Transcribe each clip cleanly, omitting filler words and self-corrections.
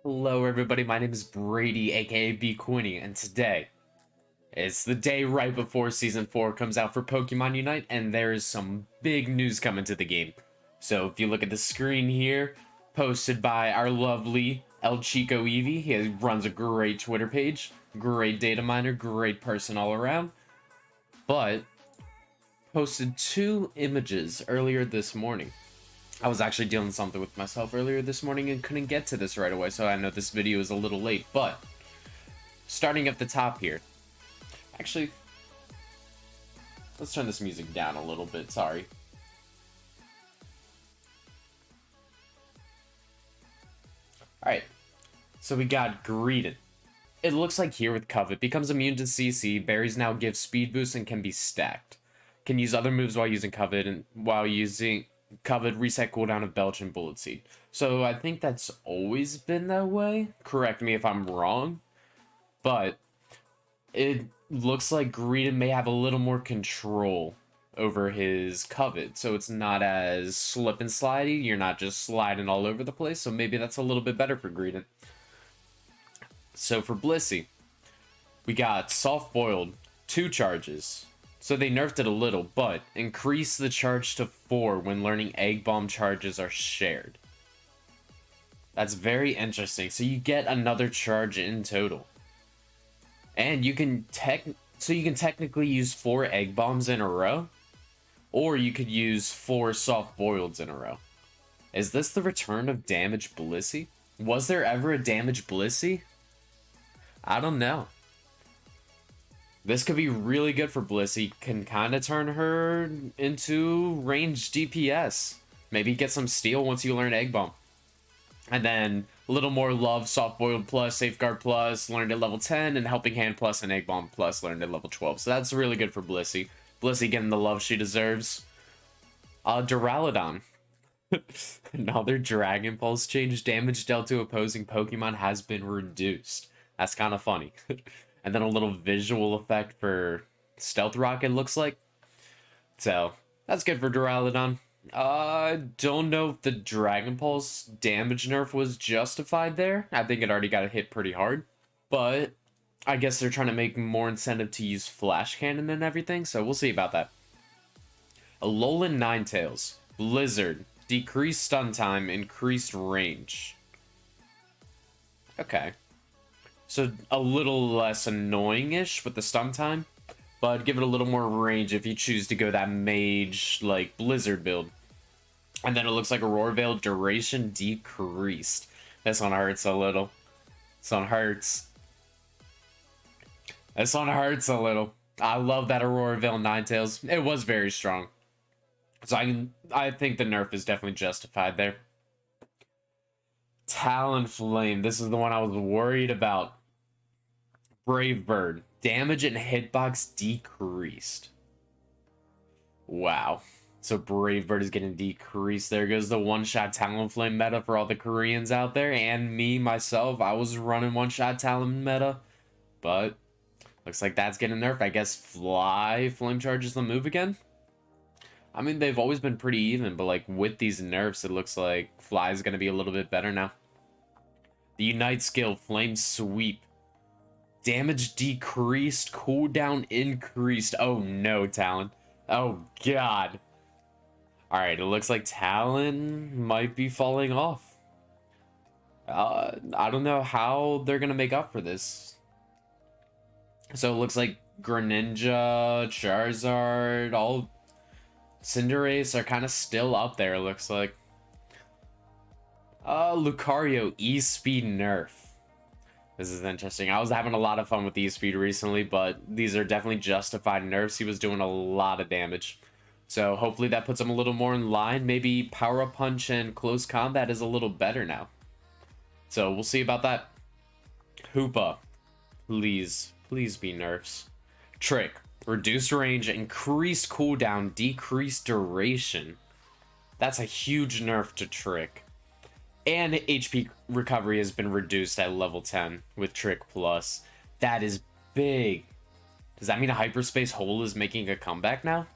Hello everybody, my name is Brady, aka B Queenie, and today it's the day right before Season 4 comes out for Pokemon Unite, and there is some big news coming to the game. So if you look at the screen here, posted by our lovely El Chico Eevee, he runs a great Twitter page, great data miner, great person all around, but posted two images earlier this morning. I was actually dealing something with myself earlier this morning and couldn't get to this right away, so I know this video is a little late, but starting at the top here. Actually, let's turn this music down a little bit, sorry. Alright, so we got Greedent. It looks like here with Covet, becomes immune to CC, berries now give speed boost and can be stacked. Can use other moves while using Covet, and while using Covet, reset cooldown of Belch and Bullet Seed. So I think that's always been that way. Correct me if I'm wrong. But it looks like Greedent may have a little more control over his Covet. So it's not as slip and slidey. You're not just sliding all over the place. So maybe that's a little bit better for Greedent. So for Blissey, we got Soft Boiled, 2 charges. So they nerfed it a little, but increase the charge to 4 when learning Egg Bomb charges are shared. That's very interesting. So you get another charge in total. And you can technically use 4 Egg Bombs in a row, or you could use 4 Soft Boileds in a row. Is this the return of Damage Blissey? Was there ever a Damage Blissey? I don't know. This could be really good for Blissey. Can kind of turn her into ranged DPS. Maybe get some steal once you learn Egg Bomb. And then a little more love, Soft Boiled Plus, Safeguard Plus, learned at level 10, and Helping Hand Plus and Egg Bomb Plus learned at level 12. So that's really good for Blissey. Blissey getting the love she deserves. Duraludon. Another Dragon Pulse change. Damage dealt to opposing Pokemon has been reduced. That's kind of funny. And then a little visual effect for Stealth Rock, it looks like. So, that's good for Duraludon. Don't know if the Dragon Pulse damage nerf was justified there. I think it already got hit pretty hard. But, I guess they're trying to make more incentive to use Flash Cannon and everything, so we'll see about that. Alolan Ninetales. Blizzard. Decreased stun time, increased range. Okay. So a little less annoying-ish with the stun time, but give it a little more range if you choose to go that mage, like, Blizzard build. And then it looks like Aurora Veil duration decreased. This one hurts a little. This one hurts. This one hurts a little. I love that Aurora Veil Ninetales. It was very strong. So I think the nerf is definitely justified there. Talonflame. This is the one I was worried about. Brave Bird. Damage and hitbox decreased. Wow. So Brave Bird is getting decreased. There goes the one-shot Talonflame meta for all the Koreans out there. And me, myself, I was running one-shot Talon meta. But looks like that's getting nerfed. I guess Fly Flame Charge is the move again. I mean, they've always been pretty even, but like with these nerfs, it looks like Fly is going to be a little bit better now. The Unite skill, Flame Sweep. Damage decreased, cooldown increased. Oh no, Talon. Oh god. Alright, it looks like Talon might be falling off. I don't know how they're going to make up for this. So it looks like Greninja, Charizard, all Cinderace are kind of still up there, it looks like. Lucario, E-Speed nerf. This is interesting. I was having a lot of fun with E-Speed recently, but these are definitely justified nerfs. He was doing a lot of damage. So hopefully that puts him a little more in line. Maybe Power Up Punch and Close Combat is a little better now. So we'll see about that. Hoopa. Please be nerfs. Trick. Reduced range, increased cooldown, decreased duration. That's a huge nerf to Trick. And HP recovery has been reduced at level 10 with Trick Plus. That is big. Does that mean a Hyperspace Hole is making a comeback now?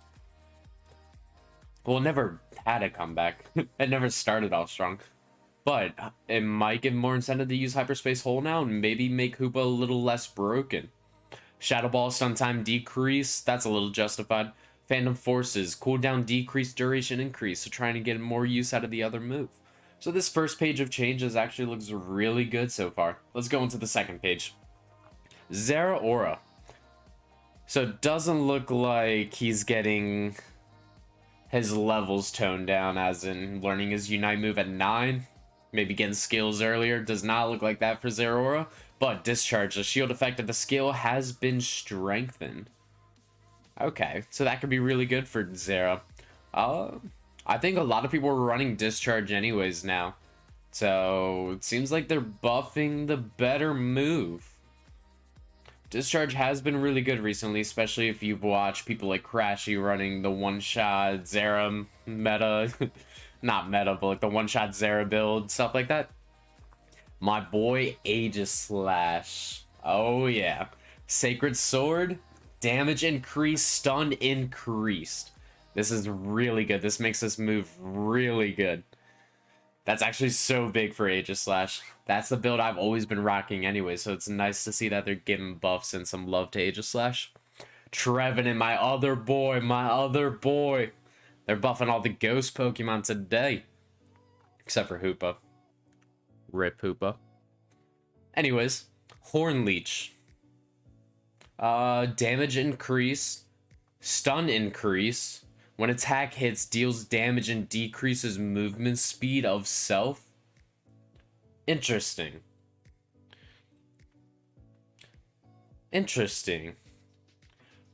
Well, it never had a comeback. It never started off strong. But it might give more incentive to use Hyperspace Hole now and maybe make Hoopa a little less broken. Shadow Ball stun time decrease, that's a little justified. Phantom Forces, cooldown decrease, duration increase, so trying to get more use out of the other move. So this first page of changes actually looks really good so far. Let's go into the second page. Zeraora. So it doesn't look like he's getting his levels toned down, as in learning his Unite move at 9. Maybe getting skills earlier. Does not look like that for Zeraora. But Discharge, the shield effect of the skill, has been strengthened. Okay, so that could be really good for Zera. I think a lot of people are running Discharge anyways now. So it seems like they're buffing the better move. Discharge has been really good recently, especially if you've watched people like Crashy running the one-shot Zera meta. Not meta, but like the one-shot Zera build, stuff like that. My boy Aegislash. Oh yeah. Sacred Sword, damage increased, stun increased. This is really good. This makes this move really good. That's actually so big for Aegislash. That's the build I've always been rocking anyway, so it's nice to see that they're giving buffs and some love to Aegislash. Trevenant, my other boy, my other boy. They're buffing all the ghost Pokemon today. Except for Hoopa. Rip Hoopa. Anyways, Hornleech. Damage increase. Stun increase. When attack hits, deals damage and decreases movement speed of self. Interesting. Interesting.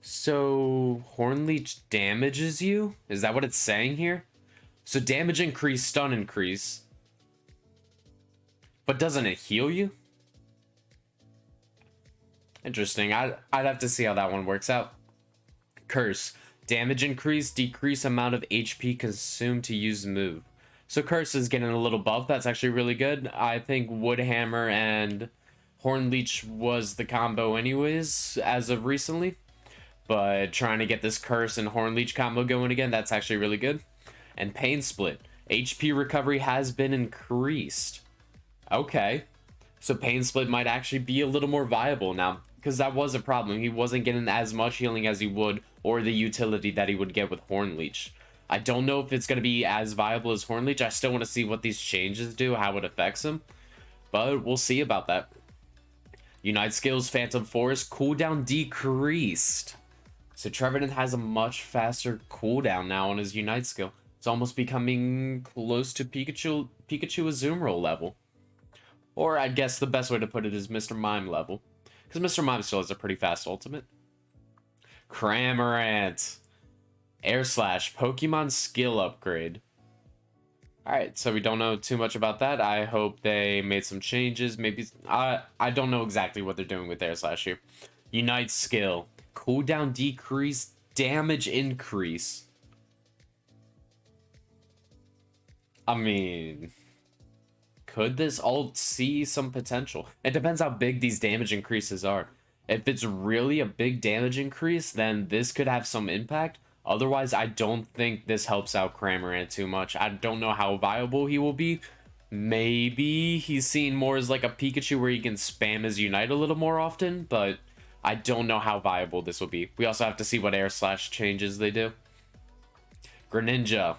So, Hornleech damages you? Is that what it's saying here? So damage increase, stun increase. But doesn't it heal you? Interesting. I'd have to see how that one works out. Curse. Damage increase, decrease amount of HP consumed to use move. So Curse is getting a little buff. That's actually really good. I think Woodhammer and Hornleech was the combo anyways, as of recently. But trying to get this Curse and Hornleech combo going again, that's actually really good. And Pain Split. HP recovery has been increased. Okay. So Pain Split might actually be a little more viable now, because that was a problem. He wasn't getting as much healing as he would, or the utility that he would get with Hornleech. I don't know if it's going to be as viable as Hornleech. I still want to see what these changes do, how it affects him. But we'll see about that. Unite skills, Phantom Force, cooldown decreased. So Trevenant has a much faster cooldown now on his Unite skill. It's almost becoming close to Pikachu Azumarill level. Or I guess the best way to put it is Mr. Mime level. Because Mr. Mime still has a pretty fast ultimate. Cramorant. Air Slash. Pokemon skill upgrade. Alright, so we don't know too much about that. I hope they made some changes. Maybe... I don't know exactly what they're doing with Air Slash here. Unite skill. Cooldown decrease. Damage increase. I mean... could this ult see some potential? It depends how big these damage increases are. If it's really a big damage increase, then this could have some impact. Otherwise, I don't think this helps out Cramorant too much. I don't know how viable he will be. Maybe he's seen more as like a Pikachu where he can spam his Unite a little more often, but I don't know how viable this will be. We also have to see what Air Slash changes they do. Greninja.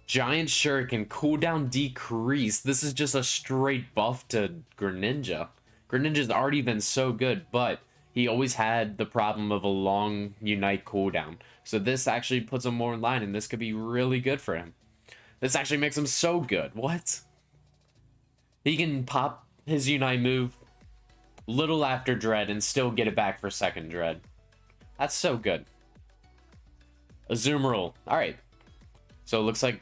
Giant Shuriken, cooldown decrease. This is just a straight buff to Greninja. Greninja's already been so good, but he always had the problem of a long Unite cooldown. So this actually puts him more in line, and this could be really good for him. This actually makes him so good. What? He can pop his Unite move little after Dread and still get it back for second Dread. That's so good. Azumarill. Alright. So it looks like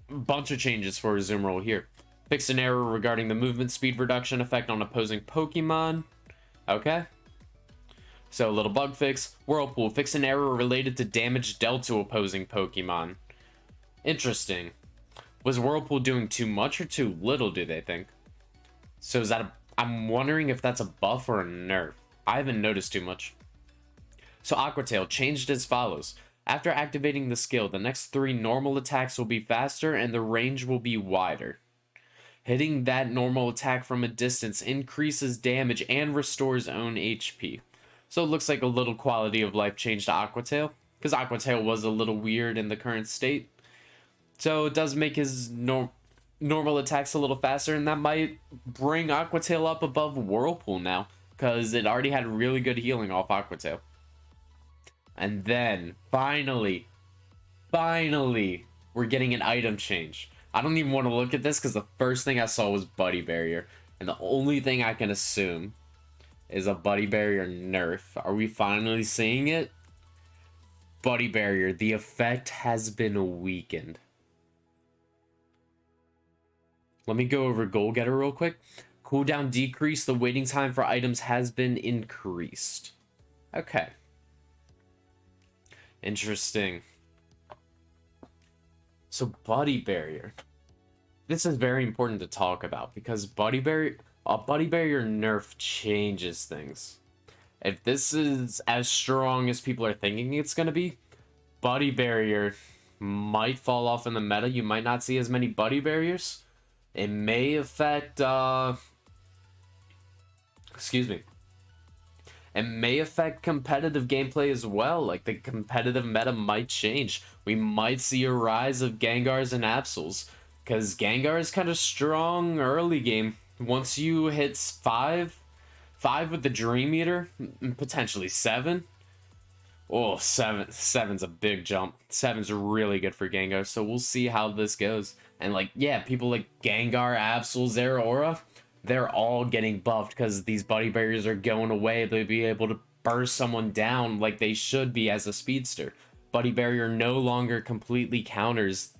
a bunch of changes for Azumarill here. Fixed an error regarding the movement speed reduction effect on opposing Pokemon. Okay. So a little bug fix. Whirlpool. Fix an error related to damage dealt to opposing Pokemon. Interesting. Was Whirlpool doing too much or too little, do they think? So is that a... I'm wondering if that's a buff or a nerf. I haven't noticed too much. So Aqua Tail changed as follows. After activating the skill, the next 3 normal attacks will be faster and the range will be wider. Hitting that normal attack from a distance increases damage and restores own HP. So it looks like a little quality of life change to Aquatail, because Aquatail was a little weird in the current state. So it does make his normal attacks a little faster, and that might bring Aquatail up above Whirlpool now, because it already had really good healing off Aquatail. And then, finally, we're getting an item change. I don't even want to look at this, because the first thing I saw was Buddy Barrier, and the only thing I can assume is a Buddy Barrier nerf. Are we finally seeing it? Buddy Barrier, the effect has been weakened. Let me go over Goal Getter real quick. Cooldown decreased. The waiting time for items has been increased. Okay. Interesting. So Buddy Barrier. This is very important to talk about, because Buddy Barrier nerf changes things. If this is as strong as people are thinking it's going to be, Buddy Barrier might fall off in the meta. You might not see as many Buddy Barriers. It may affect, excuse me. It may affect competitive gameplay as well. Like, the competitive meta might change. We might see a rise of Gengars and Absols, because Gengar is kind of strong early game. Once you hit 5 with the Dream Eater, potentially 7. Oh, 7's a big jump. 7's really good for Gengar, so we'll see how this goes. And, like, yeah, people like Gengar, Absol, Zeraora, they're all getting buffed because these Buddy Barriers are going away. They'll be able to burst someone down like they should be as a speedster. Buddy Barrier no longer completely counters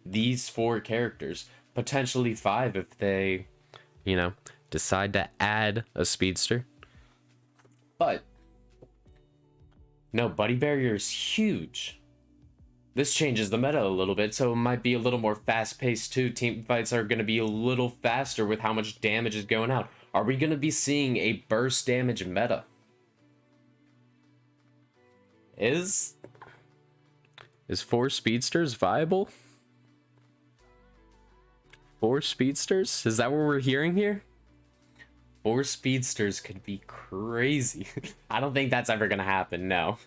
these 4 characters. Potentially 5 if they, you know, decide to add a speedster. But no, Buddy Barrier is huge. This changes the meta a little bit, so it might be a little more fast-paced too. Team fights are going to be a little faster with how much damage is going out. Are we going to be seeing a burst damage meta? Is 4 speedsters viable? 4 speedsters? Is that what we're hearing here? 4 speedsters could be crazy. I don't think that's ever going to happen, no.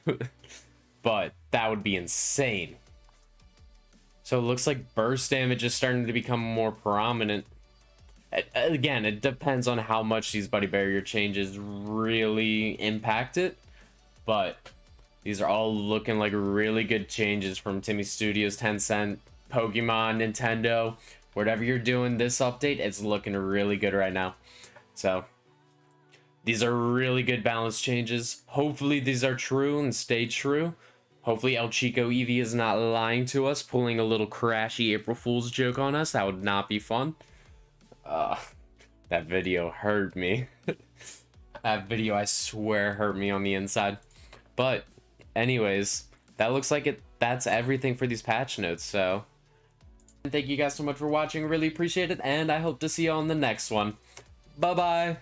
But that would be insane. So it looks like burst damage is starting to become more prominent. Again, it depends on how much these Buddy Barrier changes really impact it. But these are all looking like really good changes from Timmy Studios, Tencent, Pokemon, Nintendo. Whatever you're doing this update, it's looking really good right now. So these are really good balance changes. Hopefully these are true and stay true. Hopefully El Chico Eevee is not lying to us, pulling a little crashy April Fool's joke on us. That would not be fun. That video hurt me. That video, I swear, hurt me on the inside. But anyways, that looks like it. That's everything for these patch notes. So thank you guys so much for watching. Really appreciate it, and I hope to see you on the next one. Bye bye.